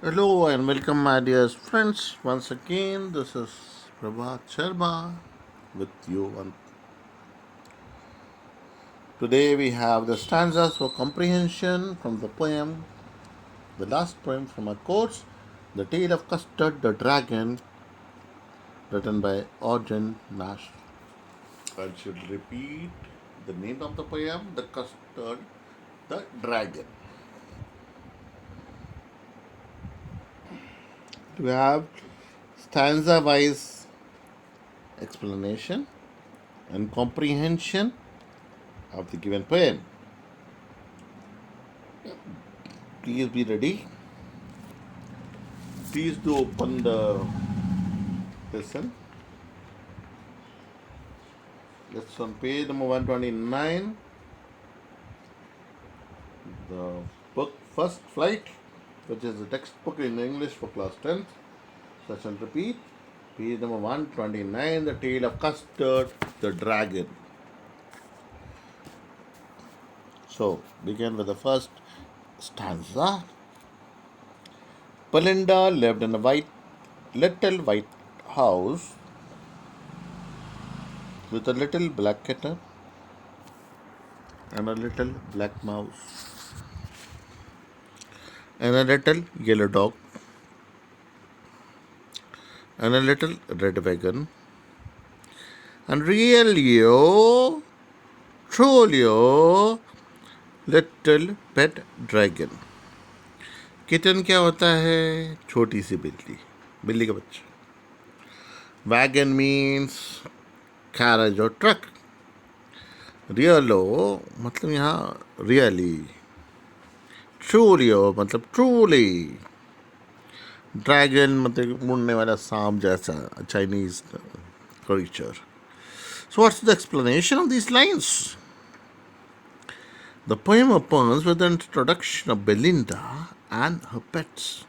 Hello and welcome, my dear friends. Once again, this is Prabhat Sharma with you. And today we have the stanzas for comprehension from the poem, the last poem from our course, The Tale of Custard the Dragon, written by Arjun Nash. I should repeat the name of the poem, The Custard the Dragon. We have stanza wise explanation and comprehension of the given poem. Please be ready. Please do open the lesson. It's on page number 129. The book First Flight, which is the textbook in English for class 10th. Session repeat. Page number 129, The Tale of Custard the Dragon. So, begin with the first stanza. Belinda lived in a little white house with a little black kitten and a little black mouse and a little yellow dog and a little red wagon. And really, oh, truly, oh, little pet dragon. Kitten क्या होता है? छोटी सी बिल्ली, बिल्ली का बच्चा. Wagon means carriage और truck. रियलो मतलब यहाँ रियली. ट्रूलियो मतलब ट्रूली. ड्रैगन मतलब मुड़ने वाला सांप जैसा Chinese creature. So, what's the explanation of these lines? The poem opens with the introduction of Belinda and her pets.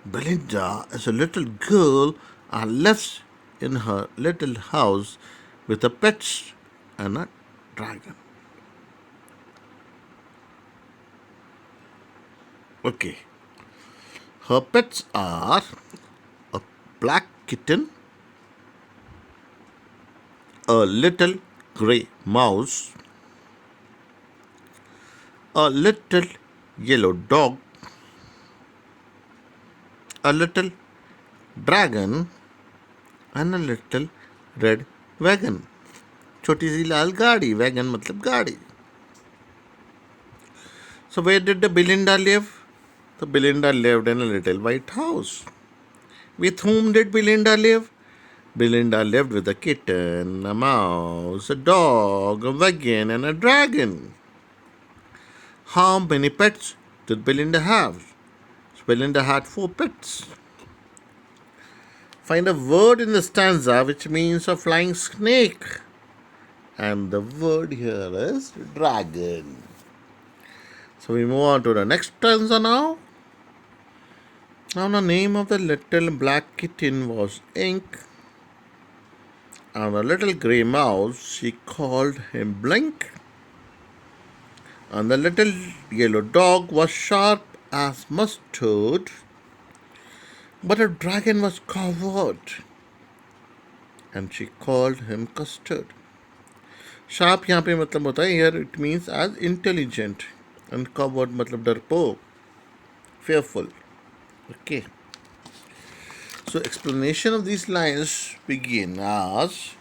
Belinda is a little girl and lives in her little house with her pets and a dragon. Okay. Her pets are a black kitten, a little grey mouse, a little yellow dog, a little dragon, and a little red wagon. छोटी सी लाल गाड़ी. Wagon मतलब गाड़ी. So where did the Belinda live? The Belinda lived in a little white house. With whom did Belinda live? Belinda lived with a kitten, a mouse, a dog, a wagon, and a dragon. How many pets did Belinda have? Belinda had 4 pets. Find a word in the stanza which means a flying snake. And the word here is dragon. So we move on to the next stanza now. Now the name of the little black kitten was Ink. And the little grey mouse, she called him Blink. And the little yellow dog was sharp as mustard. But a dragon was coward. And she called him Custard. Sharp यहाँ पे मतलब होता है, here it means as intelligent. And coward मतलब डरपोक, fearful. Okay. So explanation of these lines begin as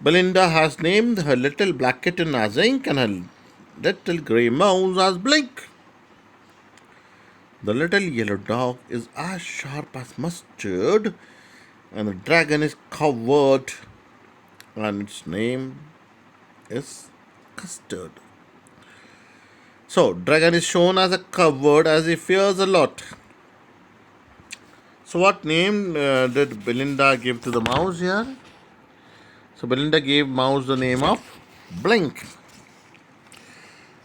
Belinda has named her little black kitten as Ink and her little grey mouse as Blink. The little yellow dog is as sharp as mustard and the dragon is coward and its name is Custard. So dragon is shown as a coward as he fears a lot. So what name did Belinda give to the mouse here? So Belinda gave mouse the name of Blink.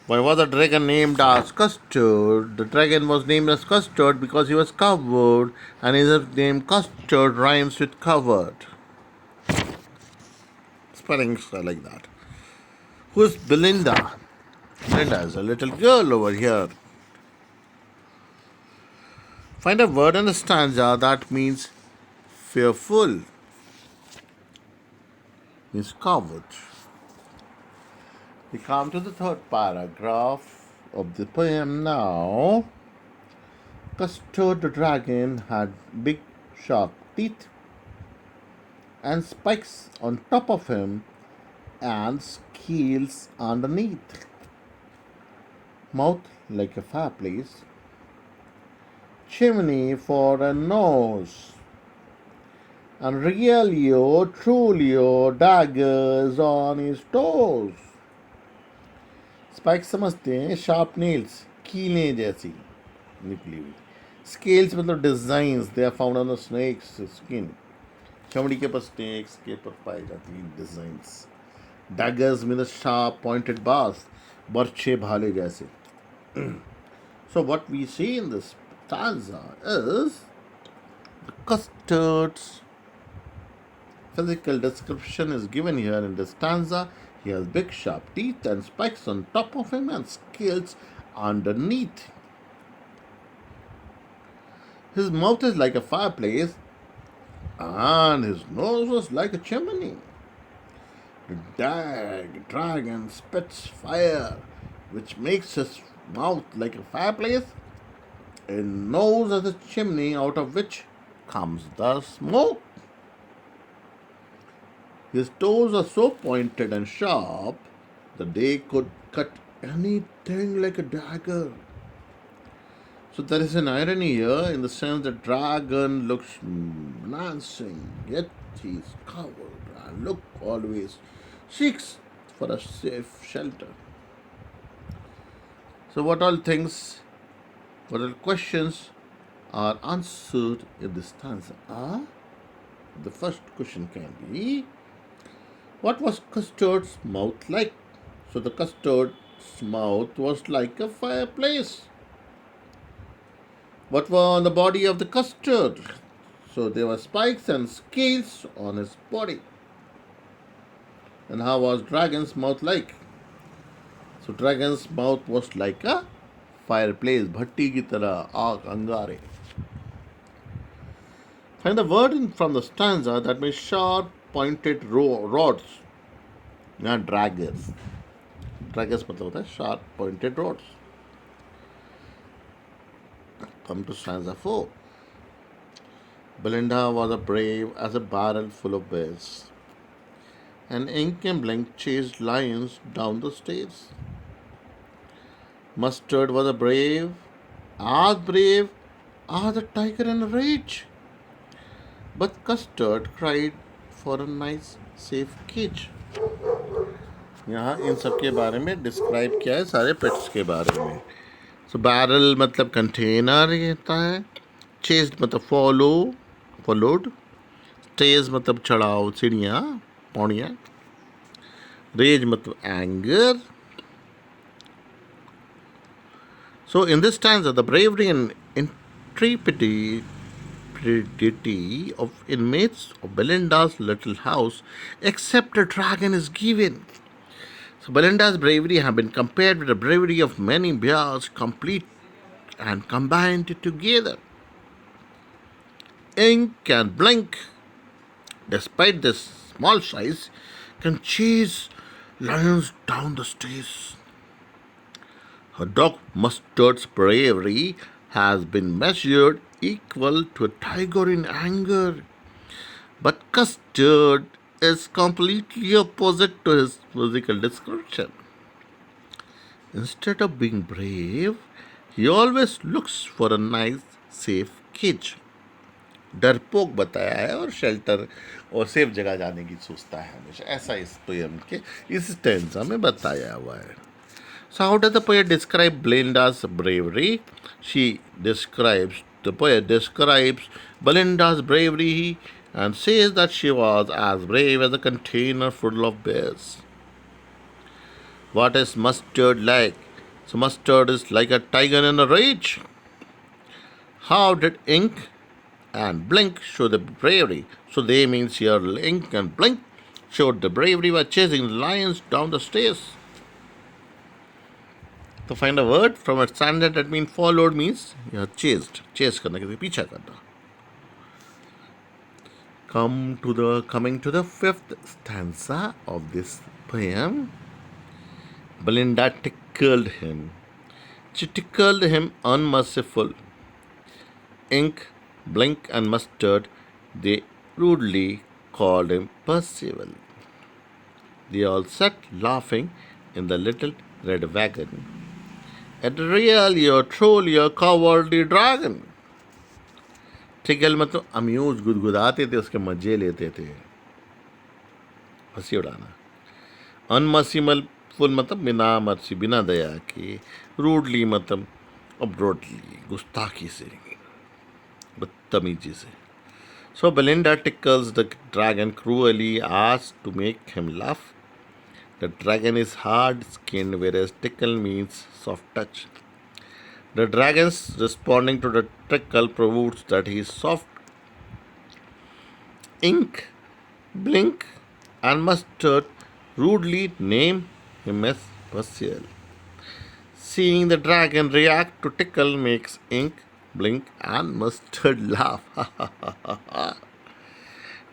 Why was the dragon named as Custard? The dragon was named as Custard because he was covered, and his name Custard rhymes with covered. Spellings are like that. Who is Belinda? Belinda is a little girl over here. Find a word in the stanza that means fearful, means coward. We come to the third paragraph of the poem now. Custard the dragon had big sharp teeth and spikes on top of him and scales underneath. Mouth like a fireplace, chimney for a nose, and realio, trulio, daggers on his toes. Spike समझते हैं sharp nails कीलें जैसी निकली हुई scales मतलब designs they are found on the snakes skin चमड़ी के पर snakes के पर पाई जाती हैं designs daggers mean sharp pointed bars बर्छे भाले जैसे so what we see in this stanza is the custard's physical description is given here in this stanza. He has big sharp teeth and spikes on top of him and scales underneath. His mouth is like a fireplace and his nose was like a chimney. The dragon spits fire, which makes his mouth like a fireplace and nose as a chimney out of which comes the smoke. His toes are so pointed and sharp that they could cut anything like a dagger. So there is an irony here in the sense that dragon looks menacing, yet he is covered and look always seeks for a safe shelter. So what all questions are answered in this stanza? The first question can be, what was Custard's mouth like? So the Custard's mouth was like a fireplace. What were on the body of the custard? So there were spikes and scales on his body. And how was dragon's mouth like? So dragon's mouth was like a fireplace. Bhatti ki tarah, aag angare. Find the word from the stanza that means sharp pointed rods. Not daggers. Daggers मतलब होता है sharp pointed rods. Come to stanza 4. Belinda was as brave as a barrel full of bears, and Ink and Blink chased lions down the stairs. Mustard was brave as a tiger in a rage, but Custard cried for a nice safe cage. यहाँ इन सब के बारे में describe किया है सारे pets के बारे में. सो बैरल मतलब कंटेनर रहता है, चेस्ड मतलब फॉलोड, स्टेज मतलब चढ़ाओ सीढ़ियाँ पौड़ियाँ, रेज मतलब anger. So in this stanza, the bravery and intrepidity of inmates of Belinda's little house, except a dragon, is given. So Belinda's bravery have been compared with the bravery of many bears, complete and combined together. Ink and Blink, despite their small size, can chase lions down the stairs. Her dog Mustard's bravery has been measured equal to a tiger in anger. But Custard is completely opposite to his physical description. Instead of being brave, he always looks for a nice, safe cage. डरपोक बताया है और shelter और safe जगह जाने की सोचता है हमेशा, ऐसा इस पोयम के इस स्टेंजा में बताया हुआ है. So how does the poet describe Belinda's bravery? The poet describes Belinda's bravery and says that she was as brave as a container full of bears. What is Mustard like? So Mustard is like a tiger in a rage. How did Ink and Blink show the bravery? So they means here Ink and Blink showed the bravery by chasing lions down the stairs. तो find a word from a stanza that means followed means you are chased. Chase करना किसी पीछा करना. Coming to the fifth stanza of this poem. Belinda tickled him. She tickled him unmerciful. Ink, Blink, and Mustard, they rudely called him Percival. They all sat laughing in the little red wagon. At the real, your troll, your cowardly dragon. Tackle मतलब amuse गुदगुदाते थे, उसके मजे लेते थे, हंसी उड़ाना. अनमर्सीमल full मतलब बिना मर्सी, बिना दया के. रूडली मतलब अब्रोडली, गुस्ताखी से, बदतमीजी से. So Belinda tickles the dragon cruelly, asked to make him laugh. The dragon is hard skinned, whereas tickle means soft touch. The dragon's responding to the tickle proves that he is soft. Ink, Blink, and Mustard rudely name him as Percival. Seeing the dragon react to tickle makes Ink, Blink, and Mustard laugh.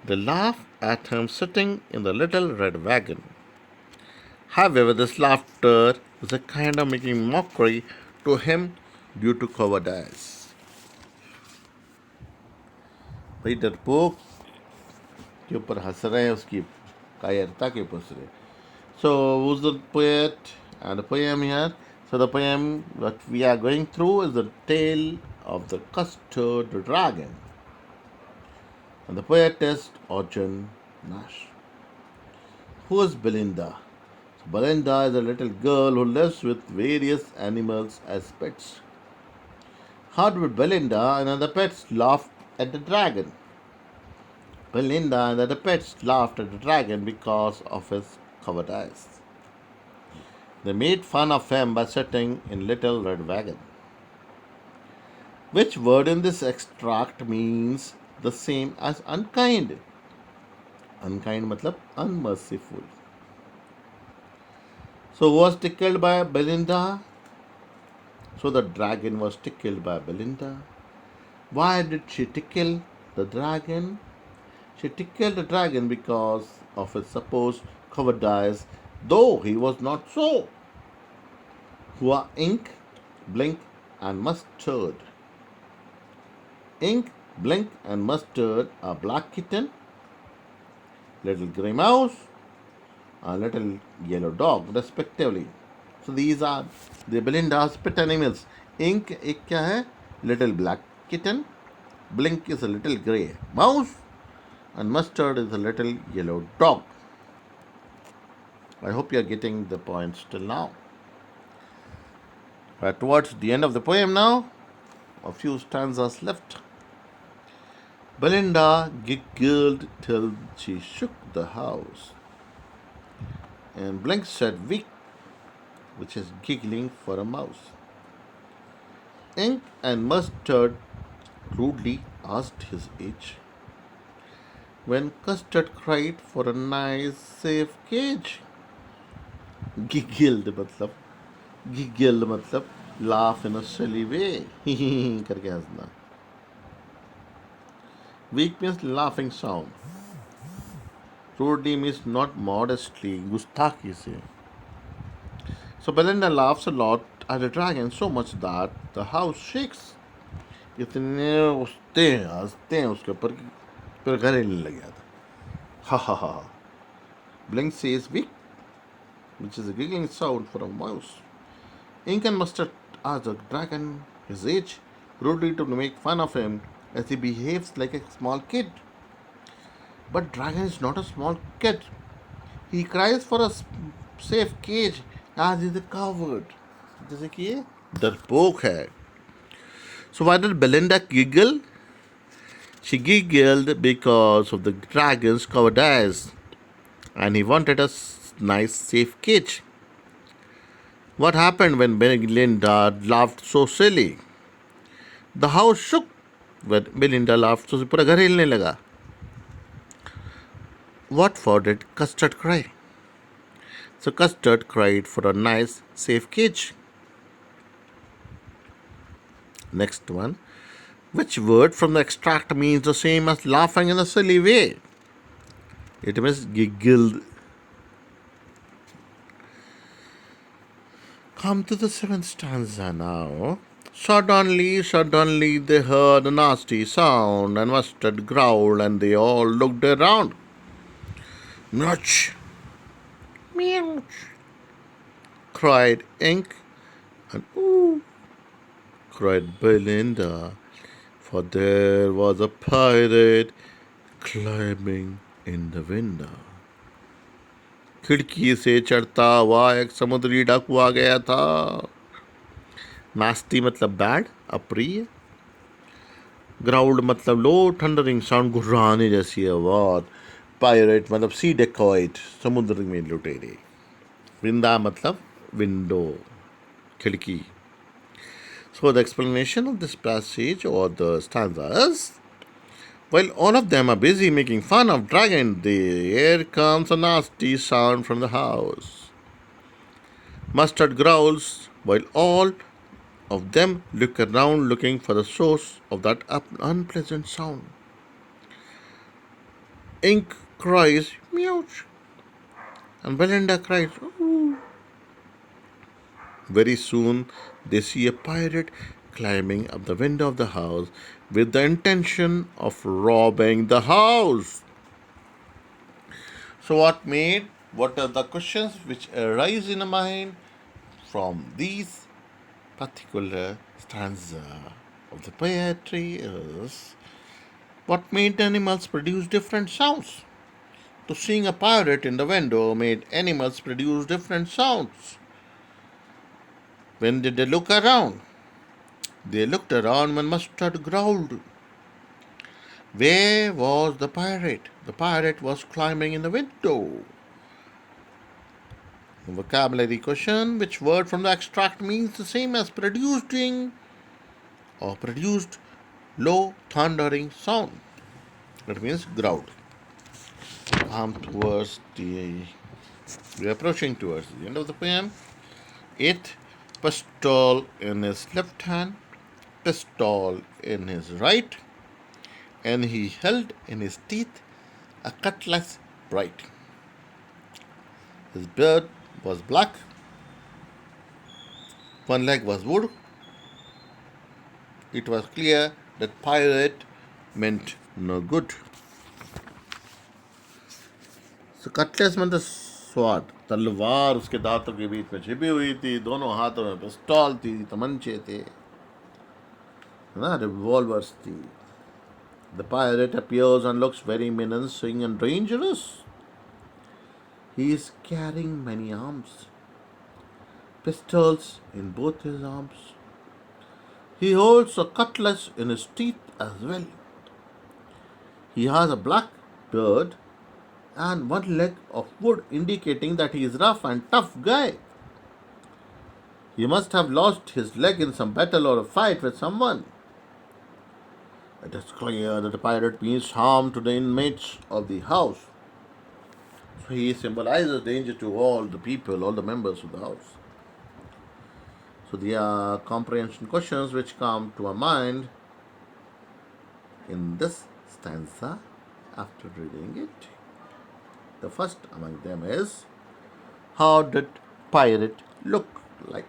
They laugh at him sitting in the little red wagon. However, this laughter is a kind of making mockery to him due to cowardice. भाई डरपोक के ऊपर हंस रहे हैं, उसकी कायरता के ऊपर हंस रहे. So who's the poet and the poem here? So the poem that we are going through is the tale of the custard dragon. And the poet is Arjun Nash. Who is Belinda? So Belinda is a little girl who lives with various animals as pets. How did Belinda and other pets laugh at the dragon? Belinda and other pets laughed at the dragon because of his cowardice. They made fun of him by sitting in little red wagon. Which word in this extract means the same as unkind? Unkind matlab unmerciful. So was tickled by Belinda? So the dragon was tickled by Belinda. Why did she tickle the dragon? She tickled the dragon because of his supposed cowardice, though he was not so. Who are Ink, Blink, and Mustard? Ink, Blink, and Mustard are black kitten, little grey mouse, and little yellow dog, respectively. So these are the Belinda's pet animals. Ink एक क्या है? Little black kitten. Blink is a little grey mouse, and Mustard is a little yellow dog. I hope you are getting the points till now. We are towards the end of the poem now. A few stanzas left. Belinda giggled till she shook the house, and Blink said weak, which is giggling for a mouse. Ink and Mustard rudely asked his age, when Custard cried for a nice safe cage. Giggled मतलब laugh in a silly way करके हंसना. Weak means laughing sound. Rudely means not modestly, gustaki se. So Belinda laughs a lot at the dragon, so much that the house shakes. इतने हंसते हैं उसके ऊपर कि फिर घर हिलने लग गया था. Ha ha ha. Blink says weak, which is a giggling sound for a mouse. Ink and Mustard ask the dragon his age, rudely to make fun of him as he behaves like a small kid. But dragon is not a small kid. He cries for a safe cage as he is a coward. जैसे कि ये डरपोक है. So why did Belinda giggle? She giggled because of the dragon's cowardice, and he wanted a nice safe cage. What happened when Belinda laughed so silly? The house shook when Belinda laughed, so पूरा घर हिलने लगा. What for did Custard cry? So Custard cried for a nice safe cage. Next one. Which word from the extract means the same as laughing in a silly way? It means giggled. Come to the seventh stanza now. Suddenly they heard a nasty sound and Mustard growled and they all looked around. Much, meow, cried Ink, and ooh, cried Belinda, for there was a pirate climbing in the window. खिड़की से चढ़ता हुआ एक समुद्री डाकू आ गया था. Nasty मतलब बैड, अप्रिय. ग्राउल्ड मतलब लो थंडरिंग साउंड, गुर्राने जैसी आवाज. पायरेट मतलब सी डेकॉइट, समुद्र में लुटेरे. विंदा मतलब विंडो, खिड़की. So the explanation of this passage or the stanzas, while all of them are busy making fun of Dragon, there comes a nasty sound from the house. Mustard growls, while all of them look around looking for the source of that unpleasant sound. Ink cries, meow, and Belinda cries, ooh. Very soon they see a pirate climbing up the window of the house with the intention of robbing the house. So, what are the questions which arise in the mind from these particular stanza of the poetry is what made animals produce different sounds? To seeing a pirate in the window made animals produce different sounds. When did they look around? They looked around when Mustard growled. Where was the pirate? The pirate was climbing in the window. The vocabulary question: which word from the extract means the same as producing or produced low thundering sound? That means growled. We're approaching towards the end of the poem. It pistol in his left hand, pistol in his right, and he held in his teeth a cutlass bright. His beard was black, one leg was wood. It was clear that pirate meant no good. So cutlass meant the sword, तलवार उसके दांतों के बीच में छिपी हुई थी, दोनों हाथों में पिस्तौल थी, तमंचे थे, ना revolvers थी. The pirate appears and looks very menacing and dangerous. He is carrying many arms, pistols in both his arms. He holds a cutlass in his teeth as well. He has a black beard and one leg of wood, indicating that he is rough and tough guy. He must have lost his leg in some battle or a fight with someone. It is clear that the pirate means harm to the inmates of the house. So he symbolizes danger to all the people, all the members of the house. So there are comprehension questions which come to our mind in this stanza after reading it. The first among them is, how did pirate look like?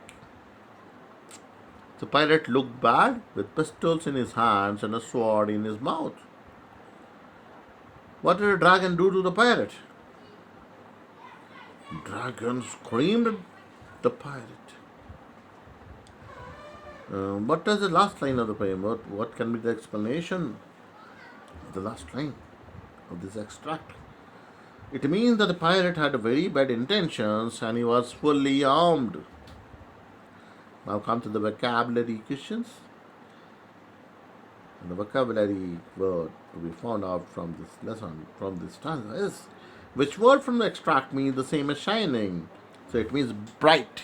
The pirate looked bad with pistols in his hands and a sword in his mouth. What did a dragon do to the pirate? Dragon screamed at the pirate. What is the last line of the poem? What can be the explanation of the last line of this extract? It means that the pirate had very bad intentions and he was fully armed. Now come to the vocabulary questions. And the vocabulary word to be found out from this lesson, from this stanza is, which word from the extract means the same as shining? So it means bright.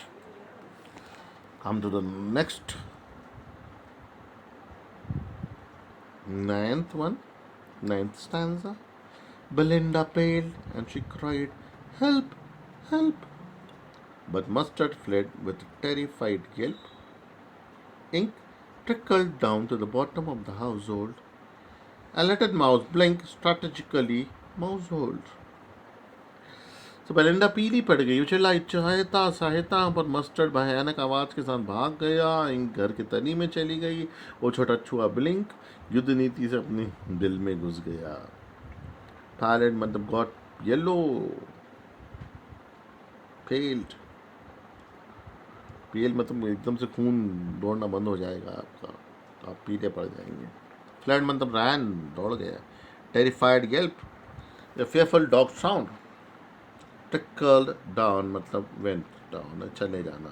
Come to the next ninth stanza. Belinda paled and she cried, help, help. But Mustard fled with a terrified yelp. Ink trickled down to the bottom of the household and let mouse blink strategically household. तो Belinda पीली पड़ गई, चिल्लाई सहायता सहायता, पर mustard भयानक आवाज के साथ भाग गया, घर के तनी में चली गई। वो छोटा छुआ ब्लिंक युद्ध नीति से अपने दिल में घुस गया। पायलट मतलब गॉट येलो फेल्ड, पील मतलब एकदम से खून दौड़ना बंद हो जाएगा आपका, तो आप पीले पड़ जाएंगे। फ्लड मतलब रैन, दौड़ गया। Terrified yelp, a fearful dog sound. Trickled down मतलब वेंट डाउन, चले जाना।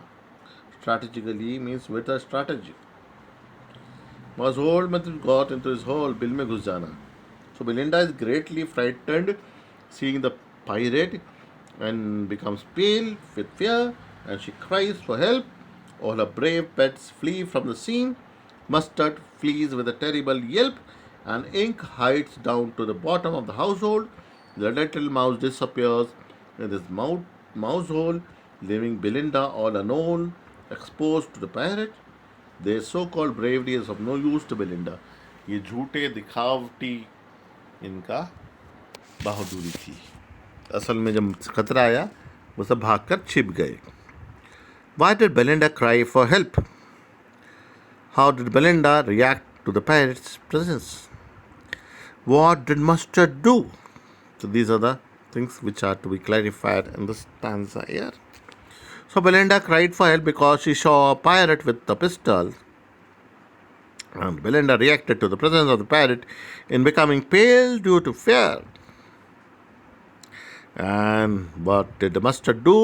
Strategically means with a strategy. Was hold मतलब got into his hole, bill में घुस जाना। So Belinda is greatly frightened seeing the pirate and becomes pale with fear, and she cries for help. All her brave pets flee from the scene. Mustard flees with a terrible yelp, and Ink hides down to the bottom of the household. The little mouse disappears in his mouse hole, leaving Belinda all alone, exposed to the pirate. Their so-called bravery is of no use to Belinda. ये झूठे दिखावटी इनका बहादुरी थी। असल में जब खतरा आया वो सब भागकर छिप गए। Why did Belinda cry for help? How did Belinda react to the pirate's presence? What did Mustard do? So these are the things which are to be clarified in this stanza here. So Belinda cried for help because she saw a pirate with a pistol. And Belinda reacted to the presence of the pirate in becoming pale due to fear. And what did the Mustard do?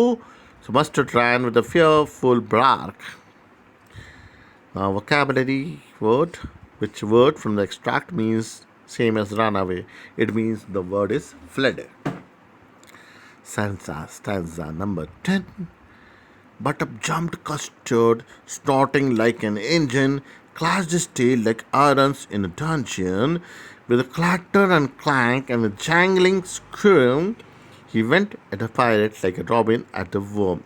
So Mustard ran with a fearful bark. Now vocabulary word, which word from the extract means same as run away. It means the word is fled. Stanza number 10. But up jumped Custard, snorting like an engine, clashed his tail like irons in a dungeon. With a clatter and clank and a jangling scream, he went at a pirate like a robin at a worm.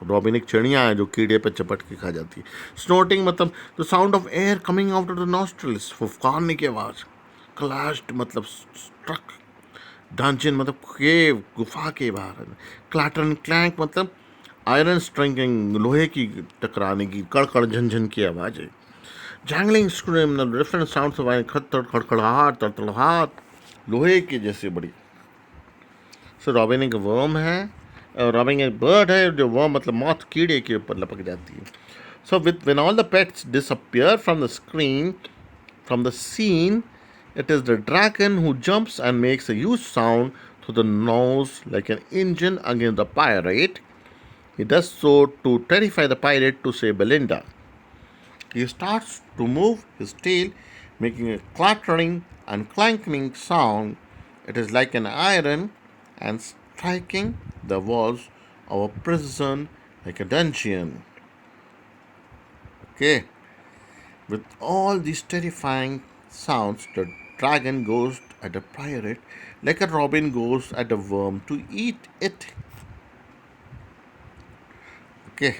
Robin एक चिड़िया है जो कीड़े पे चपट के खा जाती है। स्नोटिंग मतलब the sound of air coming out of the nostrils, फुफकारने की आवाज़। क्लैश्ड मतलब स्ट्रक। डंजन मतलब केव, गुफा के बाहर। क्लैटर एंड क्लैंक मतलब आयरन स्ट्रिंगिंग, लोहे की टकराने की कड़कड़ झनझन की आवाज़ है। जैंगलिंग स्क्रीम मतलब डिफरेंट साउंड्स ऑफ आयरन, खड़खड़ खड़खड़ाहट तड़तड़ाहट, लोहे की जैसे बड़ी। सो रॉबिन एक वर्म है, रॉबिन एक बर्ड है जो वर्म मतलब मौत, कीड़े के ऊपर लपक जाती है। So with when all the pets disappear from the screen, from the scene, it is the dragon who jumps and makes a huge sound through the nose like an engine against the pirate. He does so to terrify the pirate, to say Belinda. He starts to move his tail, making a clattering and clanking sound. It is like an iron and striking the walls of a prison like a dungeon. Okay. With all these terrifying sounds, the dragon goes at a pirate like a robin goes at a worm to eat it. Okay.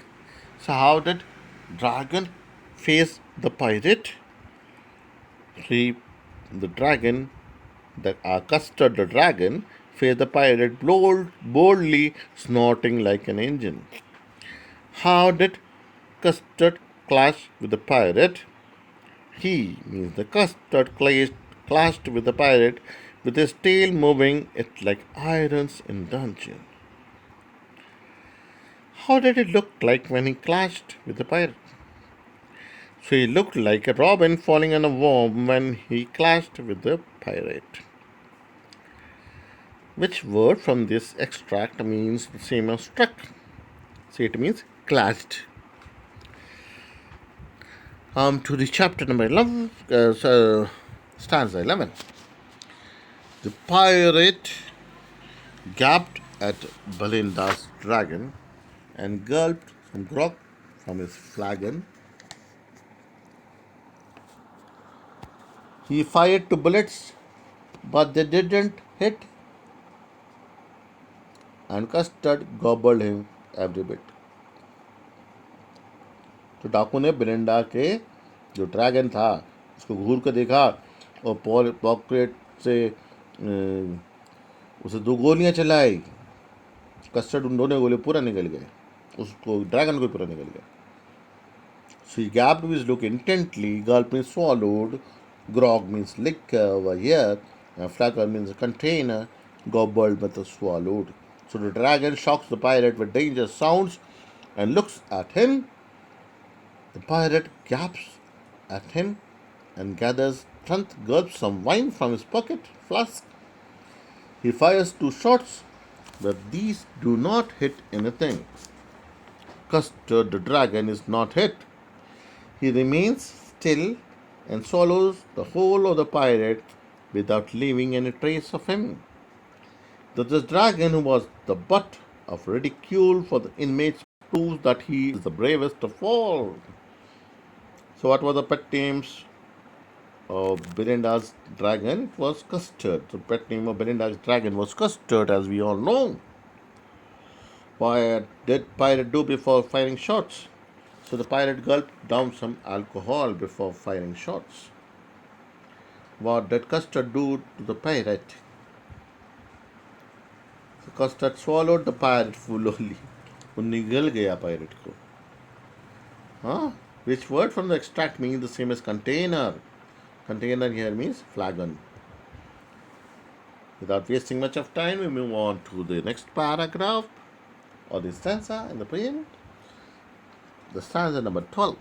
So how did dragon face the pirate? The dragon, the Custard the dragon, faced the pirate boldly, snorting like an engine. How did Custard clash with the pirate? He means the Custard clashed with the pirate, with his tail moving it like irons in dungeon. How did it look like when he clashed with the pirate? So he looked like a robin falling on a worm when he clashed with the pirate. Which word from this extract means the same as struck? So it means clashed. To the chapter number 11, stanza 11. The pirate gaped at Belinda's dragon and gulped some grog from his flagon. He fired 2 bullets, but they didn't hit, and Custard gobbled him every bit. तो डाकू ने Belinda के जो dragon था उसको घूर कर देखा और पॉकेट से उसे 2 गोलियां चलाई। कस्टर्ड उन दोनों गोले पूरा निकल गए, उसको ड्रैगन को पूरा निकल गया। She gaped with his look intently. Gulp means swallowed. Grog means liquor over here. And flacker means a container. Gobbled means swallowed. So the dragon shocks the pirate with dangerous sounds and looks at him. The pirate gaps at him and gathers strength, gulps some wine from his pocket flask. He fires 2 shots, but these do not hit anything. Custard the dragon is not hit. He remains still and swallows the whole of the pirate without leaving any trace of him. The dragon, who was the butt of ridicule for the inmates, proves that he is the bravest of all. So, what were the pet names of Belinda's dragon? It was Custard. The pet name of Belinda's dragon was Custard, as we all know. What did pirate do before firing shots? So the pirate gulped down some alcohol before firing shots. What did Custard do to the pirate? So Custard swallowed the pirate fully. वो निगल गया pirate को. Huh? Which word from the extract means the same as container? Container here means flagon. Without wasting much of time, we move on to the next paragraph or the stanza in the poem. The stanza number 12.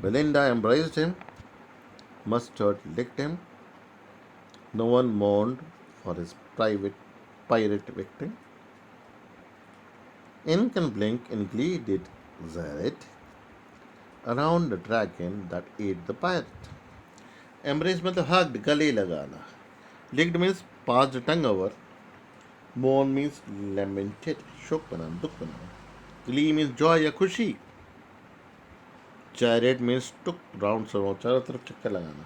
Belinda embraced him. Mustard licked him. No one mourned for his pirate victim. Ink and blink in glee did Zaret around the dragon that ate the pirate. Embrace मतलब hugged, गले लगाना. Licked means passed the tongue over. Mourn means lamented, शोक बनाना, दुख बनाना. Glee means joy या खुशी. Chariot means took round चारों तरफ चक्कर लगाना.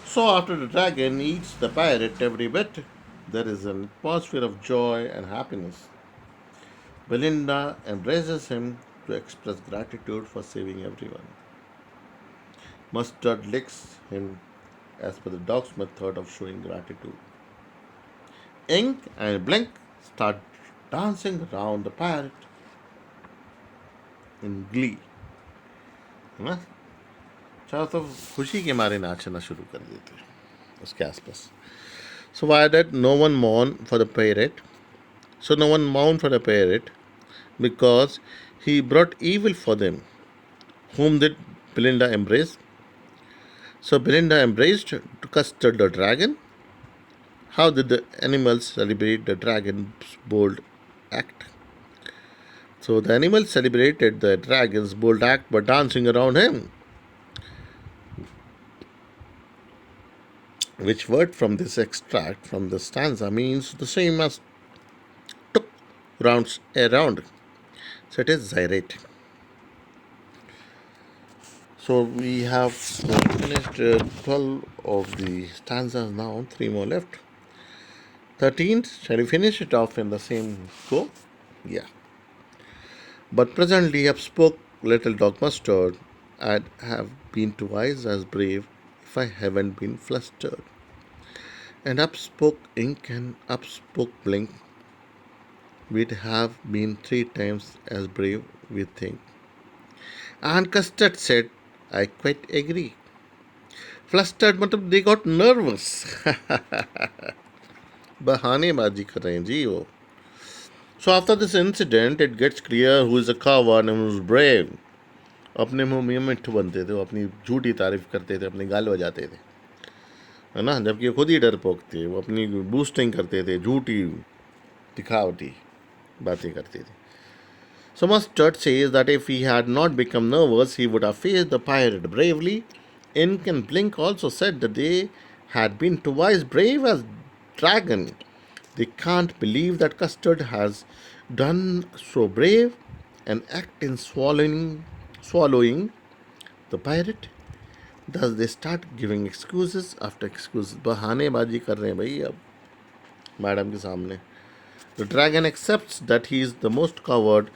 So after the dragon eats the pirate every bit, there is an atmosphere of joy and happiness. Belinda embraces him to express gratitude for saving everyone. Mustard licks him as per the dog's method of showing gratitude. Ink and Blink start dancing around the pirate in glee. है ना? चारों तरफ खुशी के मारे नाचना शुरू कर देते हैं उसके आसपास. So why did no one mourn for the pirate? So no one mourned for the pirate because he brought evil for them. Whom did Belinda embrace? So Belinda embraced to Custard the dragon. How did the animals celebrate the dragon's bold act? So the animals celebrated the dragon's bold act by dancing around him. Which word from this extract from the stanza means the same as took rounds around. So it is Zyrate. So we have finished 12 of the stanzas now, 3 more left. 13th, shall we finish it off in the same go? Yeah. But presently upspoke little dog Mustard, I'd have been twice as brave if I haven't been flustered. And upspoke Ink and upspoke Blink, we'd have been 3 times as brave, we think. And Custard said, I quite agree. Flustered मतलब they got nervous. बहानेबाजी कर रहे हैं जी वो. So after this incident, it gets clear who is a coward and who is brave. अपने मुंह में मिट्ठू बनते थे, वो अपनी झूठी तारीफ करते थे, अपने गाल बजाते थे, है ना, जबकि वो खुद ही डरपोक थे. वो अपनी बूस्टिंग करते थे, झूठी दिखावटी बातें करते थे. So Mustard says that if he had not become nervous, he would have faced the pirate bravely. Ink and Blink also said that they had been twice brave as dragon. They can't believe that Custard has done so brave an act in swallowing the pirate. Thus they start giving excuses after excuses. बहानेबाजी कर रहे हैं भाई अब madam के सामने. The dragon accepts that he is the most coward